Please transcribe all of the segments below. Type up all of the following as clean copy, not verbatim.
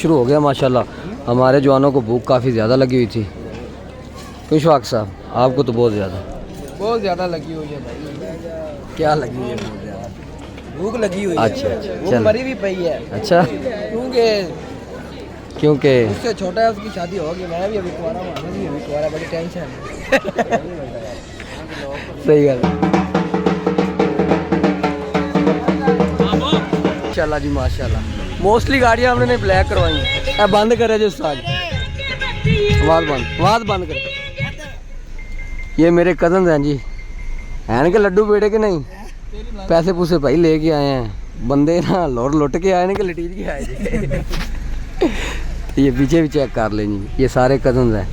शुरू हो गया माशाल्लाह। हमारे जवानों को भूख काफ़ी ज़्यादा लगी हुई थी। क्यों शवाक साहब, आपको तो बहुत ज़्यादा लगी हुई है भाई। क्या लगी हुई है? बहुत ज़्यादा भूख लगी हुई है। अच्छा भूख मरी भी पई है। अच्छा, क्योंकि उससे छोटा है, उसकी शादी होगी। मैं भी अभी कुंवारा हूं, मैं भी अभी कुंवारा, बड़ी टेंशन है। सही गल। माशाल्लाह जी माशाल्लाह। मोस्टली गाड़ियाँ हमने ब्लैक करवाई। बंद करे जो उस्ताद, आवाज़ बंद करे। ये मेरे कज़न हैं जी, हैं के लड्डू बेटे के नहीं? पैसे पूसे भाई लेके आए हैं बंदे ना, लुट के आए हैं कि लटीज के आए जी। ये पीछे भी चेक कर लें जी, ये सारे कज़न हैं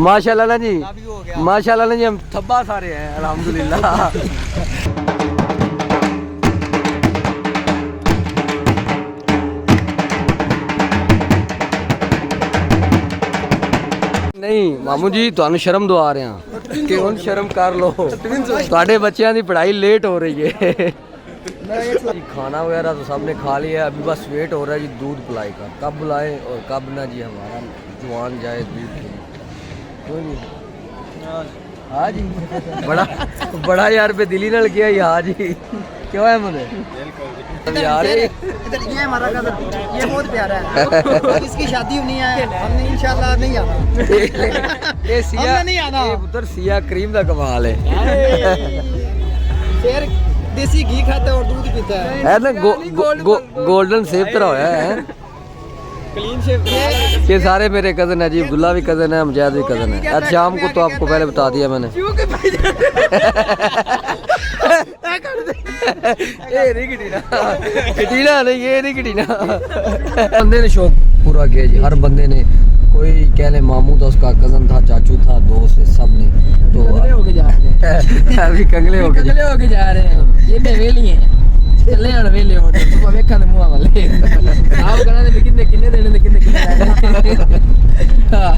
माशाल्लाह ना जी। माशाल्लाह ना जी, हम थब्बा सारे हैं अल्हम्दुलिल्लाह। नहीं मामू जी, ਤੁਹਾਨੂੰ शर्म दो आ रहे हैं कि ਹੁਣ शर्म कर लो। ਤੁਹਾਡੇ ਬੱਚਿਆਂ ਦੀ पढ़ाई लेट हो रही है। खाना वगैरह तो सबने खा लिया, अभी बस वेट हो रहा है जी दूध पिलाई का, कब बुलाए और कब ना जी हमारा जवान जाए दूध के लिए। क्यों जी? हाँ जी, बड़ा यार पे दिली नल किया ही। हाँ जी, क्यों है मुझे यार? इधर ये हमारा कज़न, ये बहुत प्यारा है। इसकी शादी होनी है, हमने इंशाल्लाह नहीं आना। ये सिया नहीं आना। ये पुत्र सिया क्रीम का कमाल है। फिर देसी घी खाता है और दूध पीता है ना, गोल्डन सेब तरह होया है। Clean shave. ये सारे मेरे कज़न है जी, अब्दुल्ला भी कज़न है, मुजाहिद भी कज़न है। आज शाम को तो आपको पहले बता दिया मैंने। ये नहीं घटीना नहीं, ये नहीं घटीना। बंदे ने शौक पूरा किया जी, हर बंदे ने। कोई कह ले मामू था, उसका कज़न था, चाचू था, दोस्त है, सब ने। तो होके जा रहे हैं अभी कंगले होके जा रहे हैं। ये बेवेली हैं, चले हण वेले हो तो वेखा दे मुंह वाले। आप कहना दे किन्ने देने दे, किन्ने हां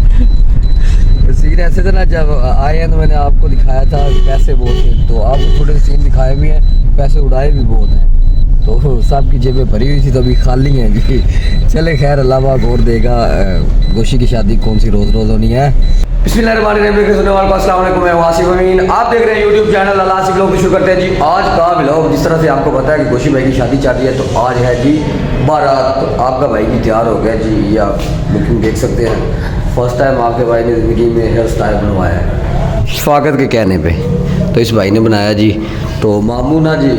सीन ऐसे थे ना, जब आए हैं तो मैंने आपको दिखाया था पैसे बहुत थे, तो आपको थोड़े सीन दिखाए भी हैं, पैसे उड़ाए भी बहुत हैं। तो सब की जेबें भरी हुई थी, तो अभी खाली हैं जी। चले खैर, अल्लाह पाक और देगा। गोशी की शादी कौन सी रोज़ होनी है। बिस्मिल्लाहिर्रहमानिर्रहीम के सुनने वालों को अस्सलाम वालेकुम, मैं आसिफ अमीन। आप देख रहे हैं यूट्यूब चैनल अल आसिफ व्लॉग। शुरू करते हैं जी आज का व्लॉग। जिस तरह से आपको पता है कि गोशी भाई की शादी चल रही है, तो आज है जी बारात। तो आपका भाई भी तैयार हो गया जी, ये आप बुकिंग देख सकते हैं। फर्स्ट टाइम आपके भाई ने ज़िंदगी में हेयर स्टाइल बनवाया है, शफाकत के कहने पे, तो इस भाई ने बनाया जी। तो मामू ना जी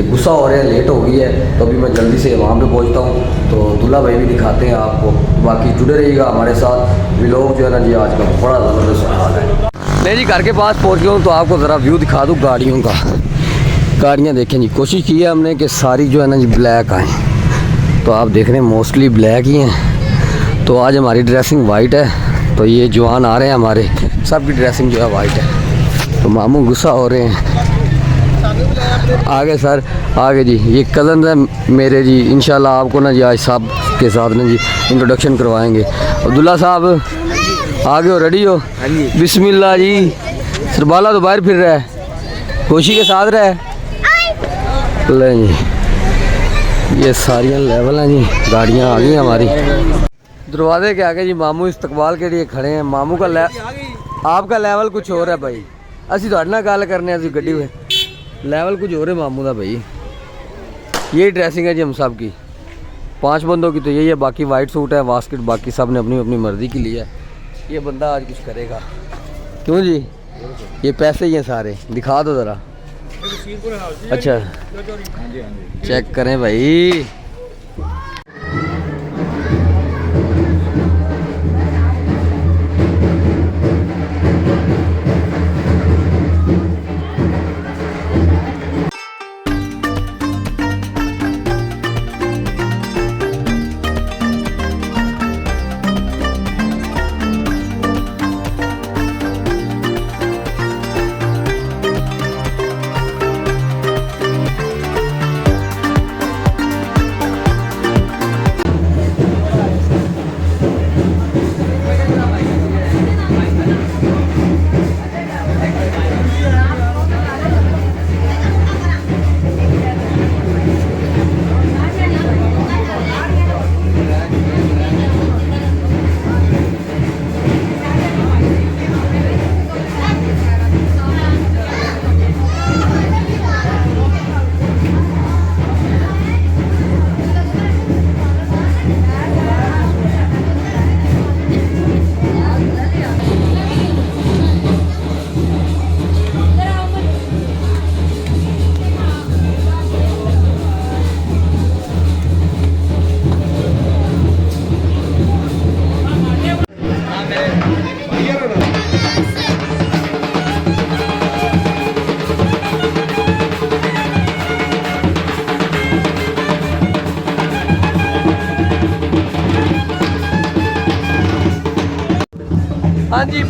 गुस्सा हो रहे हैं, लेट हो गई है, तो अभी मैं जल्दी से वहाँ पे पहुँचता हूँ। तो दूल्हा भाई भी दिखाते हैं आपको, बाकी जुड़े रहिएगा हमारे साथ। व्लॉग जो है ना जी आज का बड़ा ज़बरदस्त हाल है। मैं जी घर के पास पहुँच गया हूँ, तो आपको ज़रा व्यू दिखा दूँ गाड़ियों का। गाड़ियाँ देखें जी, कोशिश की है हमने कि सारी जो है ना जी ब्लैक आएँ। तो आप देख रहे हैं मोस्टली ब्लैक ही हैं। तो आज हमारी ड्रेसिंग वाइट है, तो ये जवान आ रहे हैं हमारे, सबकी ड्रेसिंग जो है वाइट है। तो मामू गुस्सा हो रहे हैं। आगे सर, आगे जी, ये कज़न है मेरे जी। इंशाल्लाह आपको ना जी आज साहब के साथ ना जी इंट्रोडक्शन करवाएंगे। अब्दुल्ला साहब आगे हो, रेडी हो? बिस्मिल्लाह जी। सरबाला तो बाहर फिर रहा है, खुशी के साथ रहा है। ले जी, ये सारियाँ लेवल हैं जी, गाड़ियाँ आ गई हमारी। दरवाजे के आगे जी मामू इस्तकबाल के लिए खड़े हैं। मामू का आपका लेवल कुछ और है भाई, असी तो ना गल करने, असी गड्डी में लेवल कुछ और है मामू का भाई। यही ड्रेसिंग है जी हम सब की, 5 बंदों की तो यही है। बाकी वाइट सूट है, बास्केट, बाकी सब ने अपनी अपनी मर्ज़ी की ली है। ये बंदा आज कुछ करेगा। क्यों जी? ये पैसे ही हैं सारे, दिखा दो ज़रा। अच्छा चेक करें भाई।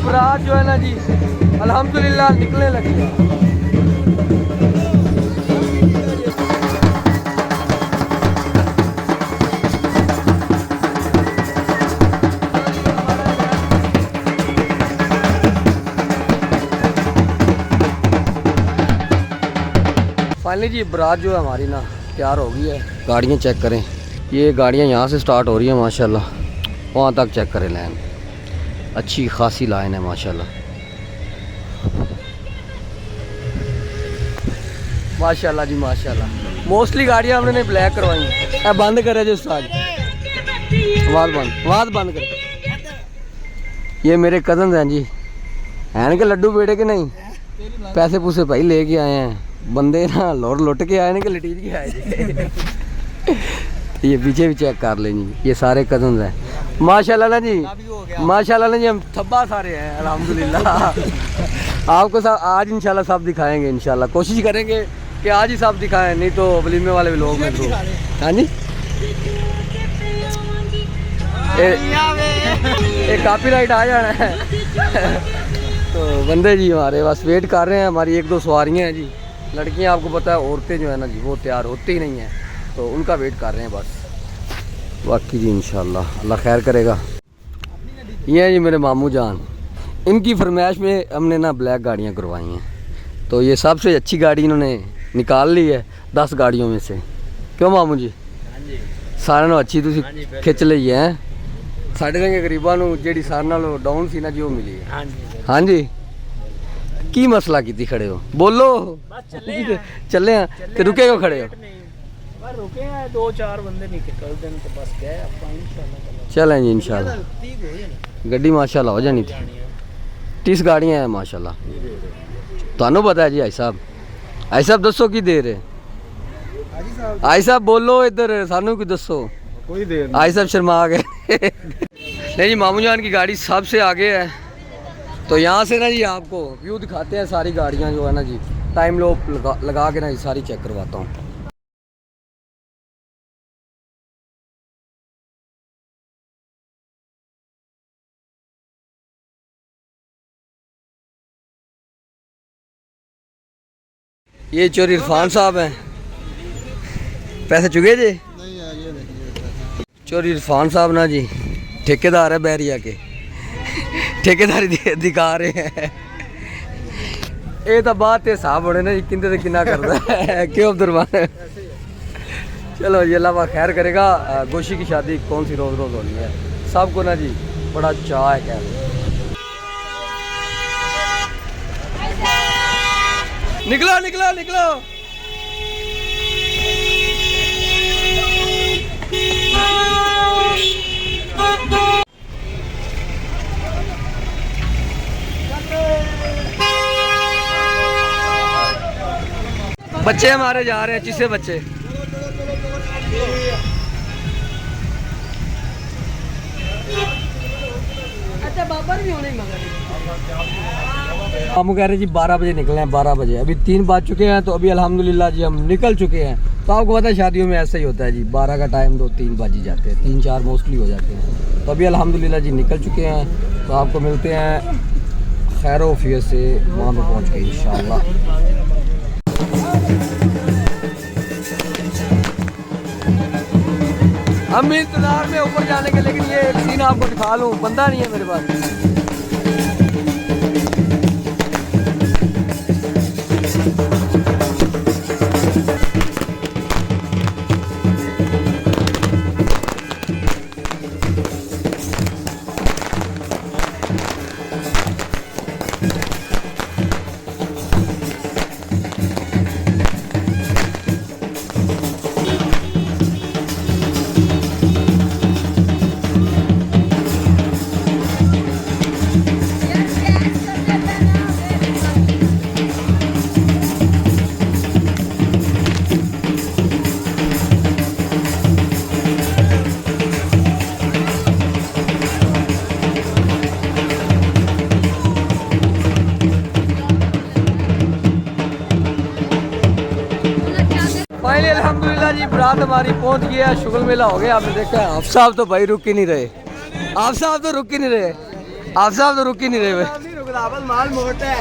बारात जो है ना जी अल्हम्दुलिल्लाह निकलने लगी है। फाइनली जी बारात जो है हमारी ना तैयार हो गई है। गाड़ियाँ चेक करें, ये गाड़ियाँ यहाँ से स्टार्ट हो रही हैं माशाल्लाह, वहाँ तक चेक करें लाइन, अच्छी खासी लाइन है माशाल्लाह। माशाल्लाह जी माशाल्लाह। मोस्टली गाड़ियाँ हमने ब्लैक करवाई हैं। अब बंद करे जो साज आवाज़ बंद कर। ये मेरे कज़न हैं जी, हैं के लड्डू बेटे के नहीं, पैसे पूसे भाई लेके आए हैं बंदे ना, लुट के आए ने कि लटीज के आए जी। ये पीछे भी चेक कर लें जी, ये सारे कज़न हैं माशाल्लाह ना जी, माशाल्लाह ना जी। हम थब्बा सारे हैं अल्हम्दुलिल्लाह। आपको सब आज इंशाल्लाह सब दिखाएंगे, इंशाल्लाह कोशिश करेंगे कि आज ही सब दिखाएं, नहीं तो वलीमे वाले लोग में तो हाँ जी एक कॉपीराइट आ जाना है। तो बंदे जी हमारे बस वेट कर रहे हैं, हमारी एक दो सवारियाँ हैं जी। लड़कियां आपको पता है औरतें जो है ना जी वो तैयार होती ही नहीं हैं, तो उनका वेट कर रहे हैं बस। बाकी जी इंशाल्लाह अल्लाह खैर करेगा। ये हैं जी मेरे मामू जान, इनकी फरमाइश में हमने ना ब्लैक गाड़ियाँ करवाई हैं, तो ये सबसे अच्छी गाड़ी इन्होंने निकाल ली है 10 गाड़ियों में से। क्यों मामू जी? सारे नालों अच्छी तुसी खिंच ली है। साढ़े रंगे गरीबां नूं जेड़ी सारे नालों डाउन सी ना जी वो मिली है। हाँ जी की मसला की खड़े हो, बोलो चले हैं ते रुके क्यों खड़े हो? रुके हैं 2-4 बंदे निकल देन तो बस गए अपन इंशाल्लाह चलें जी इंशाल्लाह। गड्डी माशाल्लाह हो जानी थी, 30 गाड़ियाँ हैं माशाल्लाह। थानू पता है जी आई साहब दसो की दे रहे आई साहब बोलो इधर सानू की दसो कोई देर आई साहब शर्मा गए। नहीं जी मामू जान की गाड़ी सबसे आगे है, तो यहाँ से ना जी आपको व्यू दिखाते हैं सारी गाड़ियाँ जो है ना जी। टाइम लो लगा के ना सारी चेक करवाता हूँ। ये चोर इरफान साहब हैं, पैसे चुके जी? चोर इरफान साहब ना जी ठेकेदार है बैरिया के, ठेकेदारी दिखा रहे हैं। ये तो बात है साहब बड़े ना किंदे से कितना करता है क्यों अब्दुलरमान। चलो ये अल्लाह खैर करेगा। गोशी की शादी कौन सी रोज़ रोज़ होनी है, सबको ना जी बड़ा चाह है क्या। निकलो निकलो निकलो। बच्चे हमारे जा रहे हैं, चिसे बच्चे। अच्छा बाबर भी होने मगर हम कह रहे जी 12 बजे निकले हैं, 12 बजे अभी 3 बज चुके हैं, तो अभी अल्हम्दुलिल्लाह जी हम निकल चुके हैं। तो आपको पता है शादियों में ऐसा ही होता है जी, 12 का टाइम तो 3 बज ही जाते हैं, 3-4 मोस्टली हो जाते हैं। तो अभी अल्हम्दुलिल्लाह जी निकल चुके हैं, तो आपको मिलते हैं खैर वफियत से वहाँ पे पहुँच के इंशाअल्लाह। हम इंतजार में ऊपर जाने के, लेकिन ये एक सीन आपको दिखा लूँ, बंदा नहीं है मेरे पास। फाइनली अल्हम्दुलिल्लाह जी बारात हमारी पहुंच गई है, शुगल मेला हो गया। आपने देखा है आप साहब तो भाई रुक ही नहीं रहे, आप साहब तो रुक ही नहीं रहे। आप साहब तो रुक ही नहीं रहे हुए। नहीं रुकदा बस माल मोटा है।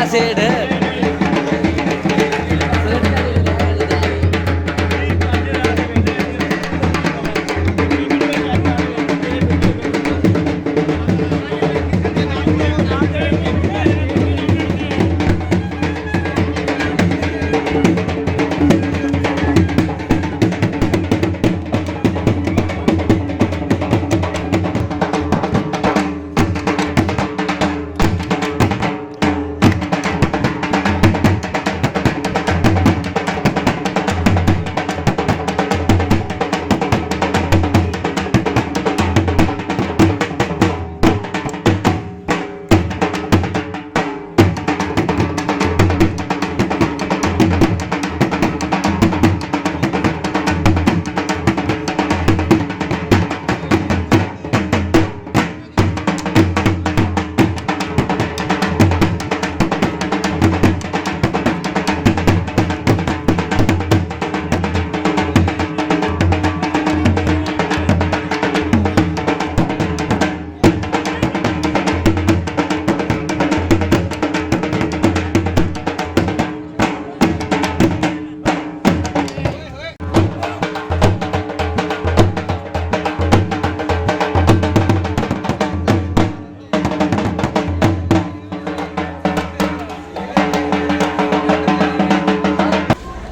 सेठ है।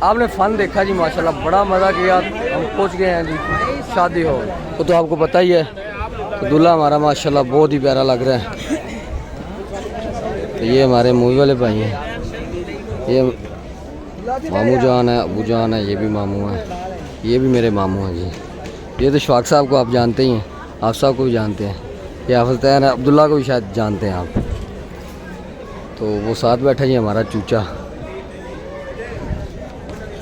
आपने फन देखा जी, माशाल्लाह बड़ा मज़ा किया। हम पहुंच गए हैं जी शादी हो, तो आपको पता ही है तो दूल्हा हमारा माशाल्लाह बहुत ही प्यारा लग रहा है। तो ये हमारे मूवी वाले भाई हैं, ये मामू जान है, अबू जान है, ये भी मामू हैं, ये भी मेरे मामू हैं जी। ये तो शवाक साहब को आप जानते ही हैं, आप साहब को भी जानते हैं, ये हाफिज़ अब्दुल्ला को भी शायद जानते हैं आप। तो वो साथ बैठा जी हमारा चूचा।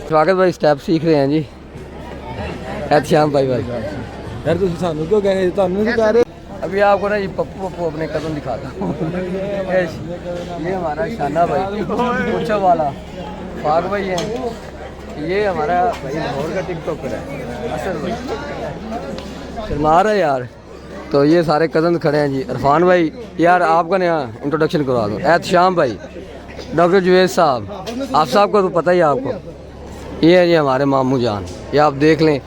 स्वागत भाई स्टेप सीख रहे हैं जी, एहतिशाम भाई भाई यार तुम सानू क्यों कह रहे ਤੁਹਾਨੂੰ नहीं कह रहे अभी आपको ना ये पप्पू पप्पू अपने कदम दिखाता हूँ ये हमारा शाना भाई पूछो वाला फाग भाई है, ये हमारा भाई लाहौर का टिकटॉकर है असद भाई शर्मा रहा है यार। तो ये सारे कज़न खड़े हैं जी। इरफान भाई यार आपका नया इंट्रोडक्शन करवा दो। एहतिशाम भाई, डॉक्टर जुवेद साहब, आप साहब को तो पता ही है आपको। ये है जी हमारे मामू जान, ये आप देख लें,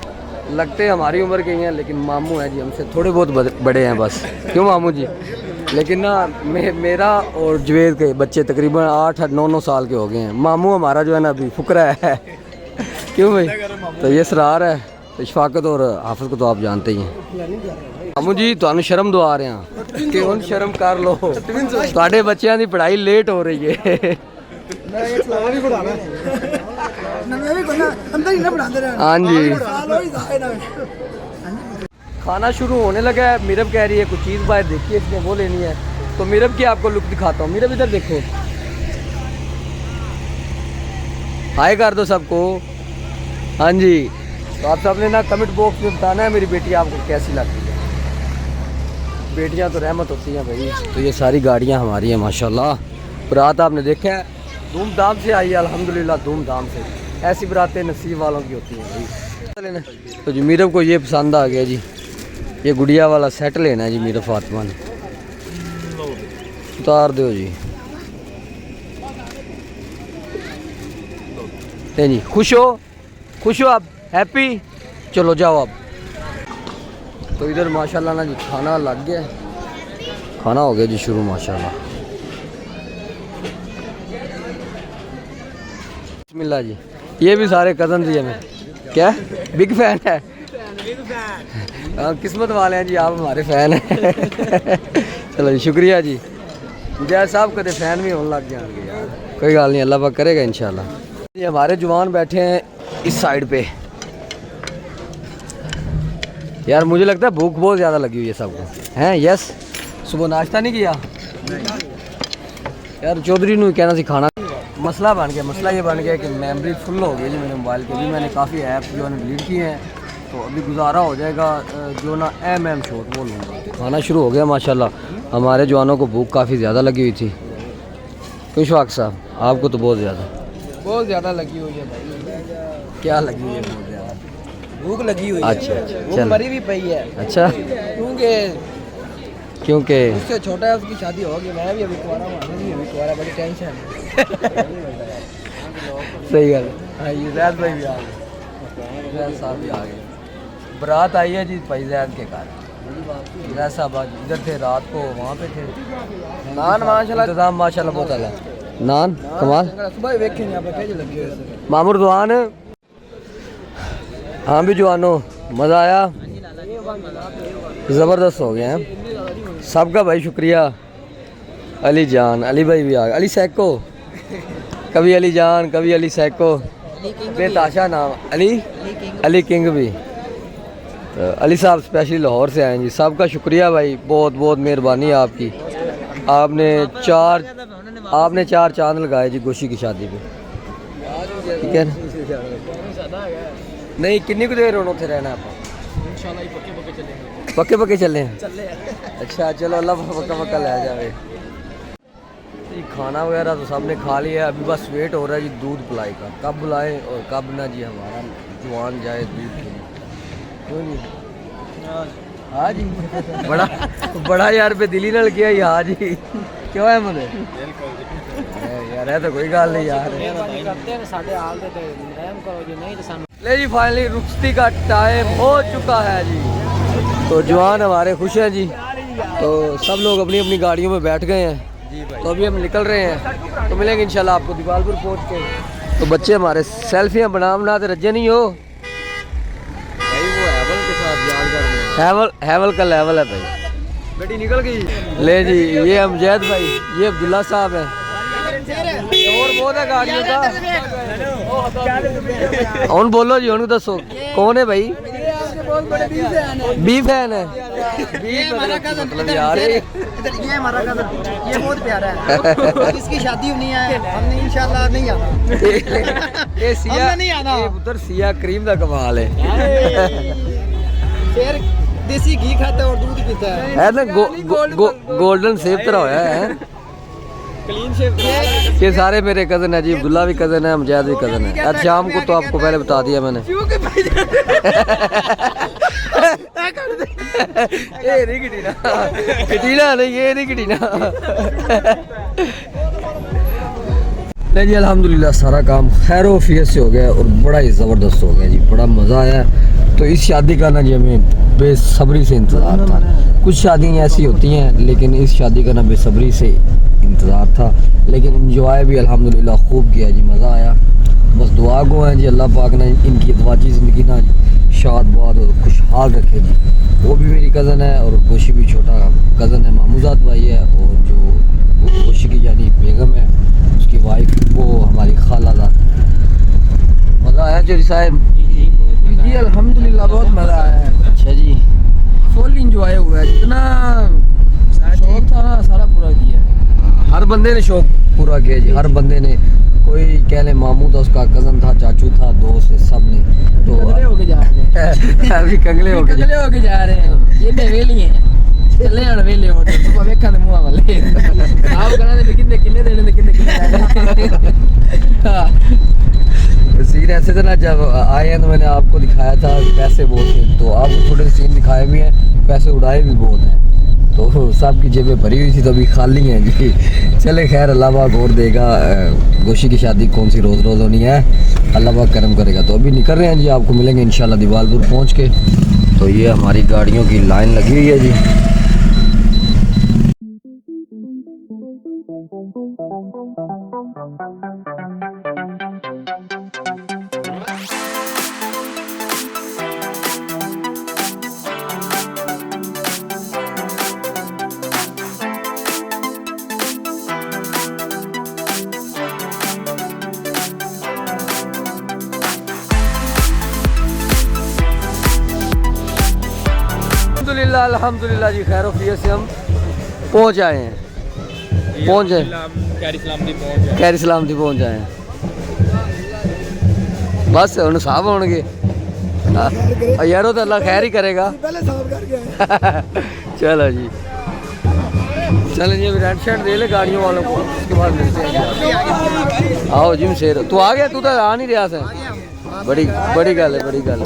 लगते हमारी उम्र के ही हैं लेकिन मामू हैं जी, हमसे थोड़े बहुत बड़े हैं बस। क्यों मामू जी? लेकिन ना मेरा और जुवेद के बच्चे तकरीबन 8-9 साल के हो गए हैं। मामू हमारा जो है ना अभी फुकरा है क्यों भाई? तो ये सरार है, इशफाकत और हाफिज को तो आप जानते ही हैं। मामू जी ਤੁਹਾਨੂੰ ਸ਼ਰਮ ਦਵਾ ਰਹੇ ਹਾਂ ਕਿ ਹੁਣ ਸ਼ਰਮ ਕਰ ਲਓ, ਤੁਹਾਡੇ ਬੱਚਿਆਂ ਦੀ ਪੜ੍ਹਾਈ ਲੇਟ ਹੋ ਰਹੀ ਹੈ। हाँ जी, खाना शुरू होने लगा है। मीरब कह रही है कुछ चीज़ बाहर देखिए, इसने वो लेनी है। तो मीरब की आपको लुक दिखाता हूँ। मीरब इधर देखो, हाय कर दो सबको। हाँ जी, तो आप सब ने ना कमेंट बॉक्स में बताना है मेरी बेटी आपको कैसी लगती है। बेटियां तो रहमत होती हैं भाई। तो ये सारी गाड़ियां हमारी हैं माशाल्लाह। बारात आपने देखा है धूमधाम से आई है, अल्हम्दुलिल्लाह धूमधाम से। ऐसी बारातें नसीब वालों की होती हैं भाई। तो जी मीरब को ये पसंद आ गया जी, ये गुड़िया वाला सेट लेना है जी मीरब फातिमा ने। उतार दो जी। नहीं जी, खुश हो आप, हैप्पी? चलो जाओ अब। तो इधर माशाल्लाह ना जी खाना लग गया, खाना हो गया जी शुरू माशाल्लाह। बिस्मिल्लाह जी। ये भी सारे कज़न जी हमें क्या बिग फैन है। किस्मत वाले हैं जी, आप हमारे फ़ैन हैं। चलो जी शुक्रिया जी। जय साहब कदे फ़ैन भी होने लग जाएंगे यार, कोई गल नहीं, अल्लाह पाक करेगा इंशाल्लाह। ये हमारे जवान बैठे हैं इस साइड पे। यार मुझे लगता है भूख बहुत ज़्यादा लगी हुई है सबको, हैं? यस। सुबह नाश्ता नहीं किया यार? चौधरी ने कहना सी खाना। मसला बन गया, मसला ये बन गया कि मेमोरी फुल हो गई जी मेरे मोबाइल की। भी मैंने काफ़ी ऐप जो है डिलीट किए हैं, तो अभी गुजारा हो जाएगा जो ना MM शॉट वो लूँगा। खाना शुरू हो गया माशाल्लाह। हमारे जवानों को भूख काफ़ी ज़्यादा लगी हुई थी। क्यों शवाक साहब, आपको तो बहुत ज़्यादा लगी हुई है भाई। क्या लगी हुई है? बहुत ज़्यादा भूख लगी हुई अच्छा, है। अच्छा, भूख चल। मरी भी पई है। अच्छा, क्योंकि उससे छोटा है, उसकी शादी होगी। मैं भी अभी कुंवारा हूँ, भी अभी कुंवारा, बड़ी टेंशन है। सही गल। हाँ ये जैद भाई भी आ गए, जैद साहब भी आ गए। बारात आई है जी भाई जैद के घर। जैद साहब आज इधर थे, रात को वहाँ पे थे। नान माशाल्लाह, इंतजाम माशाल्लाह बहुत अला। नान कमाल। सुबह देखें यहाँ पे कैसे लगी हुई है। मामूर दुआन। हाँ भी जवानों, मज़ा आया, ज़बरदस्त हो गए हैं सबका भाई। शुक्रिया। अली जान, अली भाई भी आ गए। अली सैको, कभी अली जान कभी अली सैको, बेताशा नाम अली किंग भी। तो अली साहब स्पेशली लाहौर से आए हैं जी। सबका शुक्रिया भाई, बहुत बहुत मेहरबानी आपकी। आपने 4 चांद लगाए जी गोशी की शादी पे, ठीक है ना? नहीं किन्नी को देर होना थे रहना आप? पक्के चले हैं। अच्छा चलो, अल्लाह पक्का ले जाए। खाना वगैरह तो सबने खा लिया, अभी बस वेट हो रहा है जी दूध पिलाई का, कब बुलाएं और कब ना जी हमारा जवान जाए दूध के लिए। क्यों जी? हाँ जी, बड़ा यार पे दिली नाल किया। हाँ जी, क्यों है मुझे यार? है तो कोई गल नहीं यार। ले जी फाइनली रुखसती का टाइम हो चुका है जी। तो जवान हमारे खुश हैं जी। तो सब लोग अपनी अपनी गाड़ियों में बैठ गए हैं, तो अभी हम निकल रहे हैं। तो मिलेंगे इंशाल्लाह आपको दीवालपुर पहुंच के। तो बच्चे हमारे सेल्फियाँ बनाते रजे नहीं हो भाई। वो हैवल के साथ याद कर रहे हैं। हैवल का लेवल है भाई। बेटी निकल गई। ले जी, ये अमजद भाई, ये अब्दुल्ला साहब है। और बहुत है गाड़ियों का। उन बोलो जी, उनको दसो कौन है भाई? बी फैन है ये हमारा कजन मतलब यार ये ये हमारा कजन ये बहुत प्यारा है इसकी शादी होनी है हमने इंशाल्लाह नहीं आना ये सिया हमने नहीं आना। ये उधर सिया क्रीम का कमाल है फिर देसी घी खाता है और दूध पीता है है ना गोल्डन सेब तरह होया है क्लीन शेव ये सारे मेरे कजन है जी अब्दुल्ला भी कजन है मुजाहिद भी कजन है आज शाम को तो आपको पहले बता दिया मैंने ये नहीं कटीना कटीना नहीं ये नहीं कटीना नहीं जी अल्हम्दुलिल्लाह सारा काम खैर वफियत से हो गया और बड़ा ही ज़बरदस्त हो गया जी बड़ा मज़ा आया तो इस शादी का ना जी हमें बेसब्री से इंतज़ार था कुछ शादियाँ ऐसी होती हैं लेकिन इस शादी का ना बेसब्री से इंतज़ार था लेकिन इंजॉय भी अल्हम्दुलिल्लाह खूब किया जी मज़ा आया बस दुआ को है जी अल्लाह पाक ने इनकी अतवाजी ज़िंदगी ना शाद बाद और खुशहाल रखे जी वो भी मेरी कज़न है और खुशी भी छोटा कज़न है मामूजात भाई है और जो खुशी की यानी बेगम है उसकी वाइफ वो हमारी खालाजाद मज़ा आया चोरी साहब जी अल्हम्दुलिल्लाह बहुत मजा आया है अच्छा जी फुल एंजॉय हुआ है जितना शौक था ना सारा पूरा किया हर बंदे ने शौक पूरा किया जी हर बंदे ने कोई कह ले मामू था उसका कज़न था चाचू था दोस्त है सब ने तो कंगले होके जा रहे हैं अभी कंगले हो गए कंगले होके जा रहे हैं ये बेवेली हैं चले हण वेले हो तो सुबह वेखा दे मुंह वाले आप कहना दे किन्ने किन्ने देने दे किन्ने किन्ने हां सीन ऐसे थे ना जब आए हैं तो मैंने आपको दिखाया था पैसे बहुत थे तो आपको थोड़े सीन दिखाए भी हैं पैसे उड़ाए भी बहुत हैं तो सबकी जेबें भरी हुई थी तो अभी खाली हैं जी चले खैर अल्लाह पाक और देगा गोशी की शादी कौन सी रोज़ रोज़ होनी है अल्लाह पाक करम करेगा तो अभी निकल रहे हैं जी आपको मिलेंगे इंशाल्लाह दीवालपुर पहुँच के तो ये हमारी गाड़ियों की लाइन लगी हुई है जी अल्हम्दुलिल्लाह जी खैर वफियत से हम पहुंच आए हैं पहुंच आए कैरी सलामती पहुंच आए हैं बस हम साहब होंगे यारो तो अल्लाह खैर ही करेगा चलो जी चलें जी रेंट शर्ट दे ले गाड़ियों वालों को उसके बाद मिलते हैं आओ जिम शेर तू आ गया तू तो आ नहीं रहा था बड़ी बड़ी गल है बड़ी गल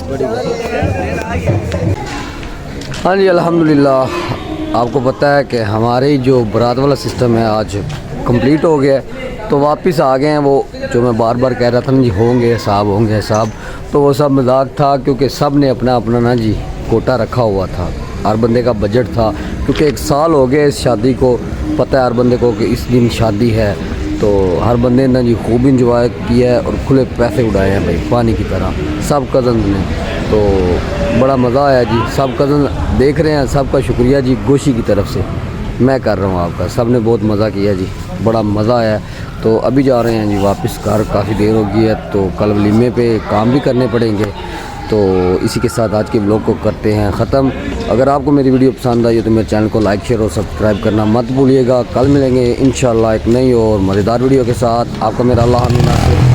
हाँ जी अल्हम्दुलिल्लाह आपको पता है कि हमारे जो बारात वाला सिस्टम है आज कंप्लीट हो गया है तो वापस आ गए हैं वो जो मैं बार बार कह रहा था ना जी होंगे साहब तो वो सब मजाक था क्योंकि सब ने अपना अपना ना जी कोटा रखा हुआ था हर बंदे का बजट था क्योंकि 1 साल हो गए इस शादी को पता है हर बंदे को कि इस दिन शादी है तो हर बंदे ने जी खूब इंजॉय किया है और खुले पैसे उड़ाए हैं भाई पानी की तरह सब कज़न ने तो बड़ा मज़ा आया जी सब कज़न देख रहे हैं सबका शुक्रिया जी गोशी की तरफ से मैं कर रहा हूँ आपका सब ने बहुत मज़ा किया जी बड़ा मज़ा आया तो अभी जा रहे हैं जी वापस घर काफ़ी देर हो गई है तो कल वलीमे पे काम भी करने पड़ेंगे तो इसी के साथ आज के ब्लॉग को करते हैं ख़त्म अगर आपको मेरी वीडियो पसंद आई हो तो मेरे चैनल को लाइक शेयर और सब्सक्राइब करना मत भूलिएगा कल मिलेंगे इंशाल्लाह एक नई और मज़ेदार वीडियो के साथ आपका मेरा अल्लाह हाफ़िज़।